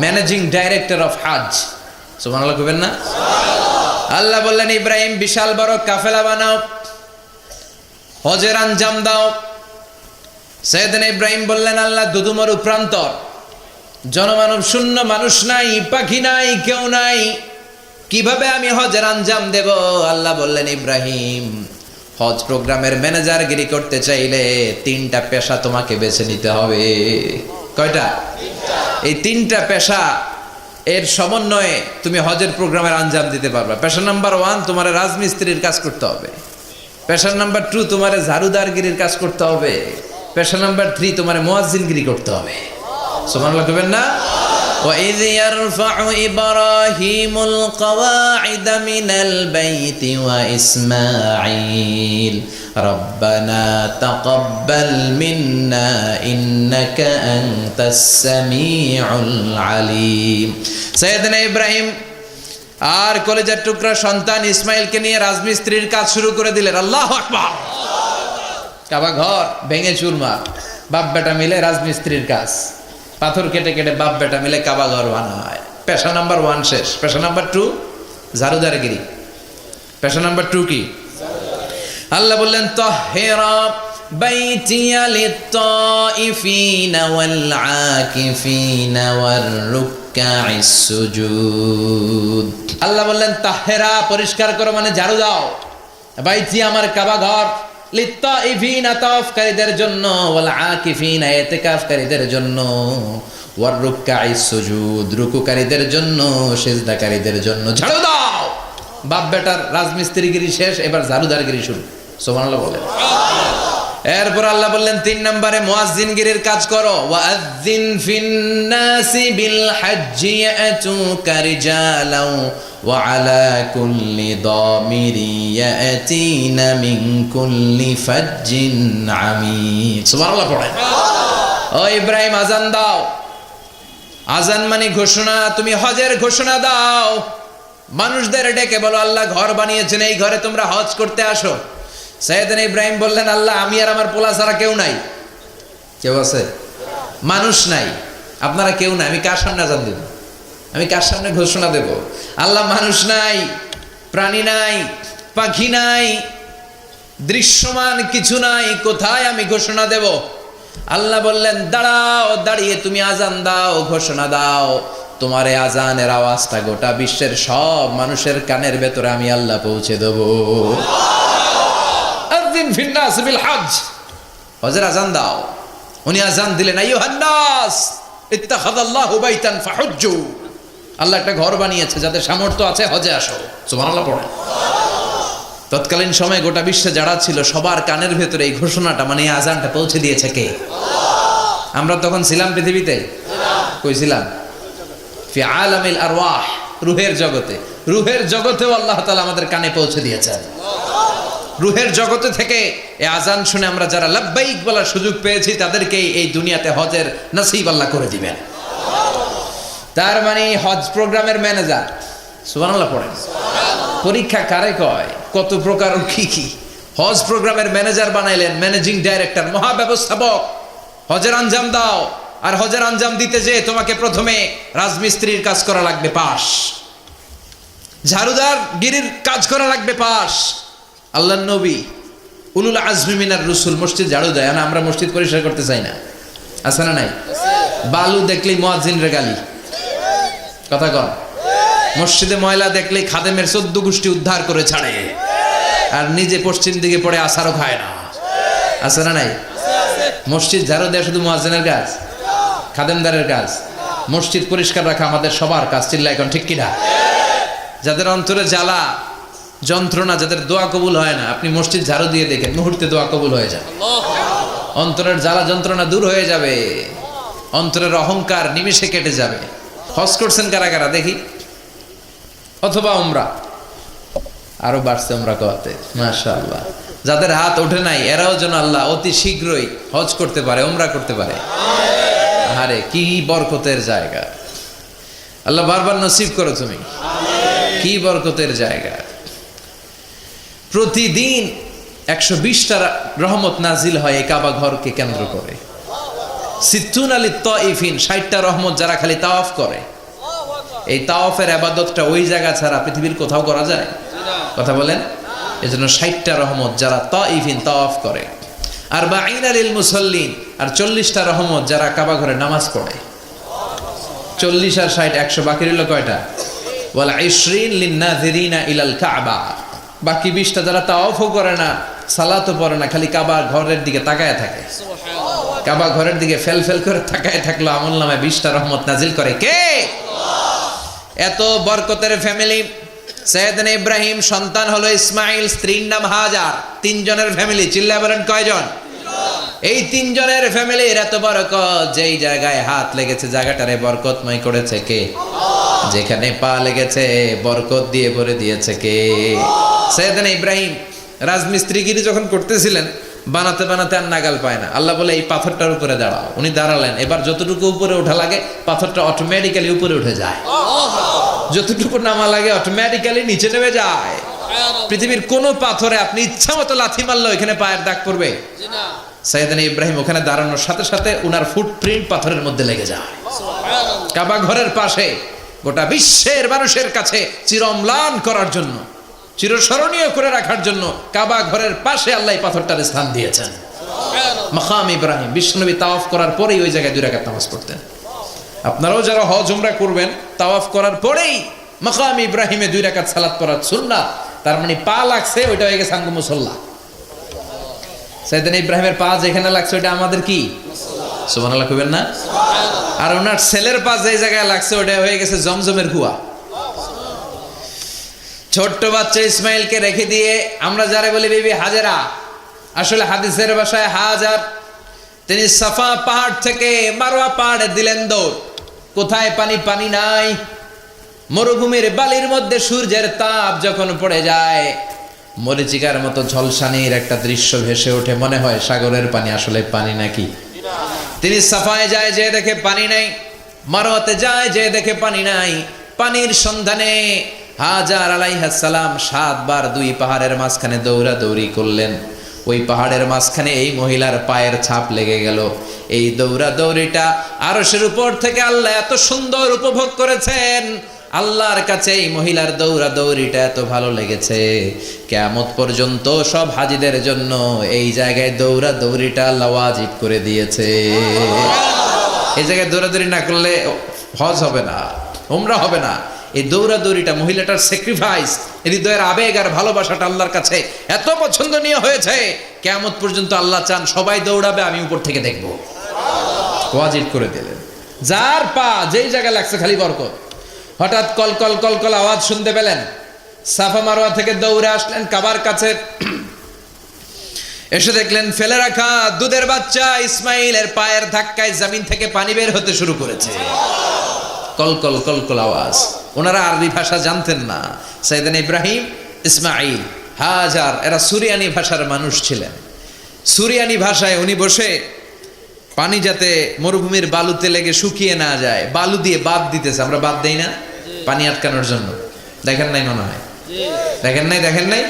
Managing director of হজ। সুবহানাল্লাহ কইবেন না? আল্লাহ বললেন ইব্রাহিম বিশাল বড় কাফেলা বানাও, হজের আঞ্জাম দাও। সাইয়েদনা ইব্রাহিম বললেন আল্লাহ দুদুমরু প্রান্তর, জনমানব শূন্য, মানুষ নাই, পাখি নাই, কেউ নাই, কিভাবে আমি হজের আঞ্জাম দেব? আল্লাহ বললেন ইব্রাহিম হজ প্রোগ্রামের ম্যানেজারগিরি করতে চাইলে 3টা পেশা তোমাকে বেছে নিতে হবে। কয়টা? এই 3টা পেশা এর সমন্বয়ে তুমি হজের প্রোগ্রামের আঞ্জাম দিতে পারবে। পেশা নাম্বার 1 তোমার রাজমিস্ত্রির কাজ করতে হবে। পেশা নাম্বার 2 তোমার ঝাড়ুদারগিরির কাজ করতে হবে। পেশা নাম্বার 3 তোমার মুয়াজ্জিনগিরি করতে হবে। সুবহানাল্লাহ কইবেন না? وَإِذْ يَرْفَعُ إِبْرَاهِيمُ الْقَوَاعِدَ مِنَ الْبَيْتِ وَإِسْمَاعِيلُ رَبَّنَا تَقَبَّلْ مِنَّا إِنَّكَ أَنْتَ السَّمِيعُ الْعَلِيمُ। সাইয়েদনা ইব্রাহিম আর কলেজের টুকরা সন্তান ইসমাইলকে নিয়ে রাজমিস্ত্রির কাজ শুরু করে দিলেন। আল্লাহু আকবার। কাবা ঘর ভেঙে চুরমার, বাপ বেটা মিলে রাজমিস্ত্রির কাজ, পাথর কেটে কেটে বাপ বেটা মিলে কাবা ঘর বানায়। পেশা নাম্বার 1 শেষ। পেশা নাম্বার 2 ঝাড়ুদারগিরি। পেশা নাম্বার 2 কি? আল্লাহ বললেন তাহহিরা বাইতিয়া লিত-তাইফিনা ওয়াল আকিফিনা ওয়ার রুকআইস সুজুদ। আল্লাহ বললেন তাহহিরা পরিষ্কার করো, মানে ঝাড়ু দাও। বাইতি আমার কাবা ঘর, লিত-তাইফিনা তাওয়াফকারীদের জন্য, ওয়াল আকিফিনা ইতিকাফকারীদের জন্য, ওয়ার রুকআইস সুজুদ রুকুকারীদের জন্য, সিজদাকারীদের জন্য। ঝাড়ু দাও। বাপ বেটার রাজমিস্ত্রিগিরি শেষ, এবার ঝাড়ুদারগিরি শুরু। সুবহানাল্লাহ বলেন। এরপর আল্লাহ বললেন 3 নম্বরে মুয়াজ্জিনগিরির কাজ করো। ওয়াআযযিন ফিন-নাসি বিল হাজ্জি ইয়াতুকা রিজালাও ওয়া আলা কুল্লি দামিরি ইয়াতিনা মিন কুল্লি ফাজ্জিন আমিক। সুবহানাল্লাহ পড়েন। ও ইব্রাহিম আযান দাও। আযান মানে ঘোষণা। তুমি হজের ঘোষণা দাও। মানুষদের ডেকে বলো আল্লাহ ঘর বানিয়েছেন, এই ঘরে তোমরা হজ করতে আসো। সাইয়েদনা ইব্রাহিম বললেন আল্লাহ আমি আর আমার পোলা ছাড়া কেউ নাই। কেউ আছে? মানুষ নাই, আপনারা কেউ নাই, আমি কার সামনে আযান দেব? আমি কার সামনে ঘোষণা দেব? আল্লাহ মানুষ নাই, প্রাণী নাই, পাখি নাই, দৃশ্যমান কিছু নাই, কোথায় আমি ঘোষণা দেব? আল্লাহ বললেন দাঁড়াও, দাঁড়িয়ে তুমি আযান দাও, ঘোষণা দাও। তোমার এই আযানের আওয়াজটা গোটা বিশ্বের সব মানুষের কানের ভেতরে আমি আল্লাহ পৌঁছে দেব। আযিন ফিন-নাস বিল হজ, হজের আযান দাও। উনি আযান দিলেন আইয়ুহান নাস ইত্তাখাযাল্লাহু বাইতান ফাহুজ্জু। আল্লাহ একটা ঘর বানিয়েছে, যাদের সামর্থ্য আছে হজে আসো। সুবহানাল্লাহ পড়েন। তৎকালীন সময়ে গোটা বিশ্বে যারা ছিল সবার কানের ভেতরে এই ঘোষণাটা, মানে এই আযানটা পৌঁছে দিয়েছে কে? আমরা তখন ছিলাম পৃথিবীতে? কই ছিলাম? ফি আলামিল আরওয়াহ, রূহের জগতে। রূহের জগতেও আল্লাহ তাআলা আমাদের কানে পৌঁছে দিয়েছেন। রূহের জগতে থেকে এই আযান শুনে আমরা যারা লাব্বাইক বলার সুযোগ পেয়েছি তাদেরকে এই দুনিয়াতে হজের নসিব আল্লাহ করে দিবেন। তার মানে হজ প্রোগ্রামের ম্যানেজার। সুবহানাল্লাহ পড়েন। পরীক্ষা কারে কয়? কত প্রকার কি কি। হজ প্রোগ্রামের ম্যানেজার বানাইলেন, ম্যানেজিং ডাইরেক্টর, মহাব্যবস্থাপক। হজের আঞ্জাম দাও, আর হজের আঞ্জাম দিতে যে তোমাকে প্রথমে রাজমিস্ত্রির কাজ করা লাগবে পাস, ঝাড়ুদার গিরির কাজ করা লাগবে পাস। আল্লাহর নবী উলুল আজমি মিনার রসুল মসজিদ ঝাড়ু দেয় না? আমরা মসজিদ পরিষ্কার করতে চাই না, আছে না নাই? বালু দেখলেই মুয়াজ্জিনের গালি, কথা কন। মসজিদে ময়লা দেখলেই খাদেমের 14 গোষ্ঠী উদ্ধার করে ছাড়ে, আর নিজে পশ্চিম দিকে পড়ে আসারও খায় না, আছে না নাই? মসজিদ ঝাড়ু দেওয়া শুধু মুয়াজ্জিনের কাজ? খাদেমদারের কাজ? মসজিদ পরিষ্কার রাখা আমাদের সবার কাজ। চিল্লা এখন ঠিক কিনা? যাদের অন্তরে জ্বালা যন্ত্রণা, যাদের দোয়া কবুল হয় না, আপনি মসজিদ ঝাড়ু দিয়ে দেখেন মুহূর্তে দোয়া কবুল হয়ে যাবে। অন্তরের জ্বালা যন্ত্রণা দূর হয়ে যাবে, অন্তরের অহংকার নিমেষে কেটে যাবে। হজ করছেন কারা কারা দেখি? অথবা উমরা? আরো বাড়ছে উমরা করতে, মাশাআল্লাহ। যাদের হাত ওঠে নাই এরাও যেন আল্লাহ অতি শীঘ্রই হজ করতে পারে, উমরা করতে পারে। আরে কি বরকতের জায়গা, আল্লাহ বারবার নসিব করো তুমি। কি বরকতের জায়গা। প্রতিদিন 120টা রহমত নাজিল হয় এই কাবা ঘরকে কেন্দ্র করে। সিত্তুনা লিত-তাইফিন, 60টা রহমত যারা খালি তাওয়াফ করে। এই তাওয়াফের ইবাদতটা ওই জায়গা ছাড়া পৃথিবীর কোথাও করা যায়? কথা বলেন। এজন্য 60টা রহমত যারা তাইফিন তাওয়াফ করে। আর বাঈনা লিল মুসাল্লিন, আর 40টা রহমত যারা কাবা ঘরে নামাজ পড়ে। 40 আর 60 100, বাকি রইল কয়টা? ওয়াল 20 লিন-নাযিরিনা ইলাল কাবা। বাকি 20টা যারা তাওয়াফও করে না, সালাতও পড়ে না, খালি কাবা ঘরের দিকে তাকায় থাকে। কাবা ঘরের দিকে ফেল ফেল করে তাকায় থাকলো, আমলনামায় 20টা রহমত নাজিল করে কে? এত বরকতের ফ্যামিলি। সাইয়েদনা ইব্রাহিম সন্তান হলো ইসমাইল, স্ত্রীর নাম হাজার। 3 জনের ফ্যামিলি, চিল্লায় বলেন কয়জন? এই 3 জনের ফ্যামিলির এত বরকত, যেই জায়গায় হাত লেগেছে জায়গাটারে বরকতময় করেছে কে? যেখানে পা লেগেছে বরকত দিয়ে ভরে দিয়েছে কে? সাইয়েদনা ইব্রাহিম রাজমিস্ত্রিগিরি যখন করতেছিলেন, বানাতে বানাতে আর নাগাল পায় না। আল্লাহ বলে এই পাথরটার উপরে দাঁড়াও। উনি দাঁড়ালেন। এবার যতটুকু উপরে ওঠা লাগে পাথরটা অটোমেটিক্যালি উপরে উঠে যায়, যতটুকু নামা লাগে অটোমেটিক্যালি নিচে নেমে যায়। পৃথিবীর কোন পাথরে আপনি ইচ্ছা মতো লাথি মারলে এখানে পায়ের দাগ পড়বে? সাইয়েদনা ইব্রাহিম ওখানে দাঁড়ানোর সাথে সাথে উনার ফুটপ্রিন্ট পাথরের মধ্যে লেগে যায়। কাবা ঘরের পাশে গোটা বিশ্বের মানুষের কাছে চিরম্লান করার জন্য, চিরস্মরণীয় করে রাখার জন্য কাবা ঘরের পাশে আল্লাহ পাথরটার স্থান দিয়েছেন। মাকাম ইব্রাহিম। বিশ্বনবী তাওয়াফ করার পরেই ওই জায়গায় 2 রাকাত নামাজ পড়তেন। আপনারাও যারা হজ উমরা করবেন, তাওয়াফ করার পরেই মাকাম ইব্রাহিমে 2 রাকাত সালাত পড়ার সুন্নাত। তার মানে পা লাগছে, ওইটা হয়ে গেছে আঙ্গু মুসল্লা। সাইয়েদনা ইব্রাহিমের পা যেখানে লাগছে ওইটা আমাদের কি? সুবহানাল্লাহ কইবেন না? আর ওনার ছেলের পা যে জায়গায় লাগছে ওইটা হয়ে গেছে জমজমের কুয়া। ছোট্ট বাচ্চা ইসমাইলকে রেখে দিয়ে আমরা যারা বলি বিবি হাজেরা, আসলে হাদিসের ভাষায় হাজার, তিনি সাফা পাহাড় থেকে মারওয়া পাহাড়ে দিলেন দৌড়। কোথায় পানি? পানি নাই। মরুভূমির বালির মধ্যে সূর্যের তাপ যখন পড়ে যায়, মরিচিকার মতো ঝলসানির একটা দৃশ্য ভেসে ওঠে, মনে হয় সাগরের পানি, আসলে পানি নাকি। তিনি সাফায় যায়, যে দেখে পানি নাই। মারওয়াতে যায়, যে দেখে পানি নাই। পানির সন্ধানে হাজার আলাইহিস সালাম 7 বার 2 পাহাড়ের মাঝখানে দৌড়াদৌড়ি করলেন। ওই পাহাড়ের মাঝখানে এই মহিলার পায়ের ছাপ লেগে গেল। এই দৌড়াদৌড়িটা আরশের উপর থেকে আল্লাহ এত সুন্দর উপভোগ করেছেন। আল্লাহর কাছে এই মহিলার দৌড়াদৌড়িটা এত ভালো লেগেছে, কিয়ামত পর্যন্ত সব হাজীদের জন্য এই জায়গায় দৌড়াদৌড়িটা ওয়াজিব করে দিয়েছে। এই জায়গায় দৌড়াদৌড়ি না করলে হজ হবে না, উমরা হবে না। এই দৌড়াদৌড়িটা, মহিলাটার স্যাক্রিফাইস, হৃদয়ের আবেগ আর ভালোবাসাটা আল্লাহর কাছে এত পছন্দনীয় হয়েছে, কিয়ামত পর্যন্ত আল্লাহ চান সবাই দৌড়াবে, আমি উপর থেকে দেখব। ওয়াজিব করে দিলেন। যার পা যেই জায়গায় লাগছে খালি বরকত। হঠাৎ কল কল কল কল আওয়াজ শুনতে পেলেন। সাফা মারওয়া থেকে দৌড়ে আসলেন কাবার কাছে। এসে দেখলেন ফেলে রাখা দুধের বাচ্চা ইসমাইলের পায়ের ধাক্কায় জমিন থেকে পানি বের হতে শুরু করেছে। কলকল কলকল আওয়াজ। ওনারা আরবি ভাষা জানতেন না। সাইয়েদনা ইব্রাহিম, ইসমাইল, হাজার এরা সুরিয়ানি ভাষার মানুষ ছিলেন। সুরিয়ানি ভাষায় উনি বসে পানি যাতে মরুভূমির বালুতে লেগে শুকিয়ে না যায়, বালু দিয়ে বাঁধ দিতেছে। আমরা বাঁধ দেই না পানি আটকানোর জন্য? দেখেন নাই মনে হয়? দেখেন নাই?